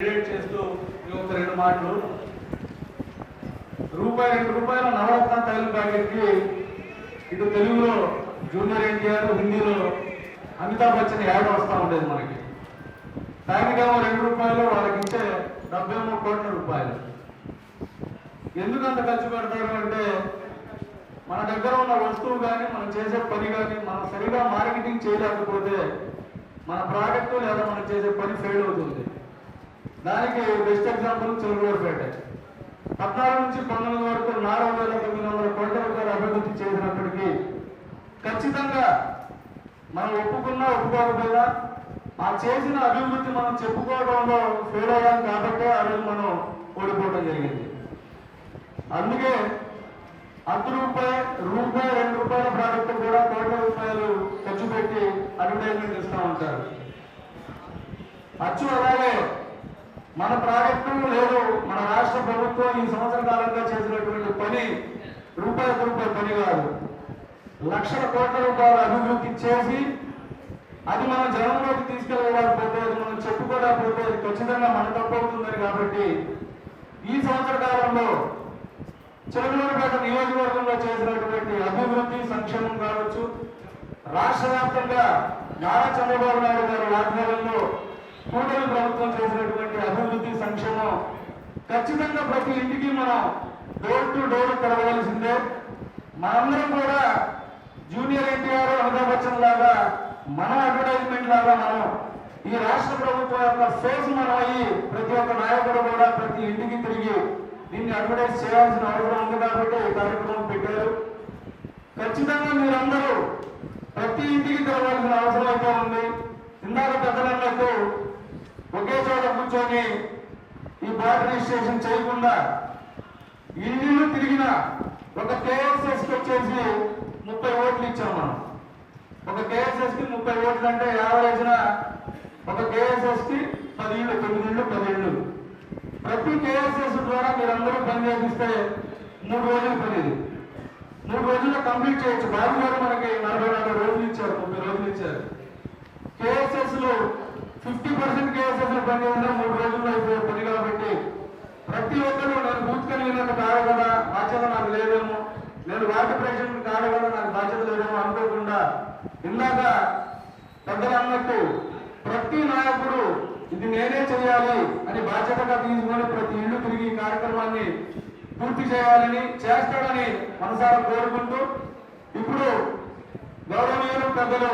చేస్తూ ఒక రెండు మాటలు. రూపాయి ₹2 నవరత్న తైలం ప్యాకెట్కి ఇటు తెలుగులో జూనియర్ ఎన్టీఆర్, హిందీలో అమితాబ్ బచ్చన్ యాడ్ వస్తూ ఉండేది మనకి. దానికేమో ₹2, వాళ్ళకి ఇచ్చే 73 కోట్ల రూపాయలు. ఎందుకంత ఖర్చు పెడతారు అంటే మన దగ్గర ఉన్న వస్తువు కానీ మనం చేసే పని కానీ మనం సరిగా మార్కెటింగ్ చేయలేకపోతే మన ప్రోడక్ట్ లేదా మనం చేసే పని ఫెయిల్ అవుతుంది. దానికి బెస్ట్ ఎగ్జాంపుల్ చిలకలూరుపేట. 14 నుంచి 19 వరకు 4,900 కోట్ల రూపాయలు అభివృద్ధి చేసినప్పటికీ ఖచ్చితంగా మనం ఒప్పుకున్నా ఒప్పుకోకపోయినా ఆ చేసిన అభివృద్ధి మనం చెప్పుకోవడంలో ఫెయిల్ అయ్యాం కాబట్టి ఆ రోజు మనం ఓడిపోవడం జరిగింది. అందుకే ₹1, ₹2 ప్రోడక్ట్ కూడా కోట్ల రూపాయలు ఖర్చు పెట్టి అడ్వర్టైజ్మెంట్ ఇస్తూ ఉంటారు. అచ్చు అలాగే మన ప్రాజెక్టు లేదు మన రాష్ట్ర ప్రభుత్వం ఈ సంవత్సర కాలంగా చేసినటువంటి పని రూపాయి పని కాదు, లక్షల కోట్ల రూపాయలు అభివృద్ధి చేసి అది మనం జనంలోకి తీసుకెళ్ళకపోతే అది మనం చెప్పుకోలేకపోతే అది ఖచ్చితంగా మన తప్పవుతుందని కాబట్టి ఈ సంవత్సర కాలంలో చిలకలూరుపేట నియోజకవర్గంలో చేసినటువంటి అభివృద్ధి సంక్షేమం కావచ్చు, రాష్ట్ర వ్యాప్తంగా నారా చంద్రబాబు నాయుడు గారి ఆధ్వర్యంలో కూటమి ప్రభుత్వం చేసినటువంటి అభివృద్ధి సంక్షేమం ఖచ్చితంగా ప్రతి ఇంటికి మనం డోర్ టు డోర్ తిరగవలసిందే. మనందరం కూడా జూనియర్ ఎన్టీఆర్, అమితాబ్ బచ్చన్ లాగా మన అడ్వర్టైజ్మెంట్ లాగా మనం ఈ రాష్ట్ర ప్రభుత్వం యొక్క ఫేస్ మనం అయ్యి ప్రతి ఒక్క నాయకుడు కూడా ప్రతి ఇంటికి తిరిగి దీన్ని అడ్వర్టైజ్ చేయాల్సిన అవసరం ఉంది కాబట్టి ఈ కార్యక్రమం పెట్టారు. ఖచ్చితంగా మీరందరూ ప్రతి ఇంటికి తిరగాల్సిన అవసరం అయితే ఉంది. ఇందాక పెద్దలకు ఒకే చోట కూర్చొని ఈ బాట్ రిజిస్ట్రేషన్ చేయకుండా ఇల్లు తిరిగిన ఒక కేఎస్ఎస్కి వచ్చేసి 30 ఓట్లు ఇచ్చాం మనం. ఒక కేఎస్ఎస్కి 30 ఓట్లు అంటే యావరేజ్న ఒక కేఎస్ఎస్కి 10 ఇళ్ళు, 9 ఇళ్ళు. ప్రతి కేఎస్ఎస్ ద్వారా మీరందరూ పని చేపిస్తే 3 రోజులు పని. 3 రోజుల్లో కంప్లీట్ చేయొచ్చు. బాబు గారు మనకి 44 రోజులు ఇచ్చారు, 30 రోజులు ఇచ్చారు. కేఎస్ఎస్ లో 50% కేఎస్ఎస్ లో పని చేసినా 3 రోజుల్లో అయిపోయే పని కాబట్టి ప్రతి ఒక్కరు నేను బూత్ కన్వీనర్ కాదు కదా, బాధ్యత నాకు లేదేమో, నేను వార్డు ప్రెసిడెంట్ కాదు కదా, నాకు బాధ్యత లేదేమో అనుకోకుండా ఇందాక పెద్దలు అన్నట్టు ప్రతి నాయకుడు ఇది నేనే చేయాలి అని బాధ్యతగా తీసుకొని ప్రతి ఇల్లు తిరిగి ఈ కార్యక్రమాన్ని పూర్తి చేయాలని చేస్తాడని మనసారా కోరుకుంటూ ఇప్పుడు గౌరవనీయులు పెద్దలు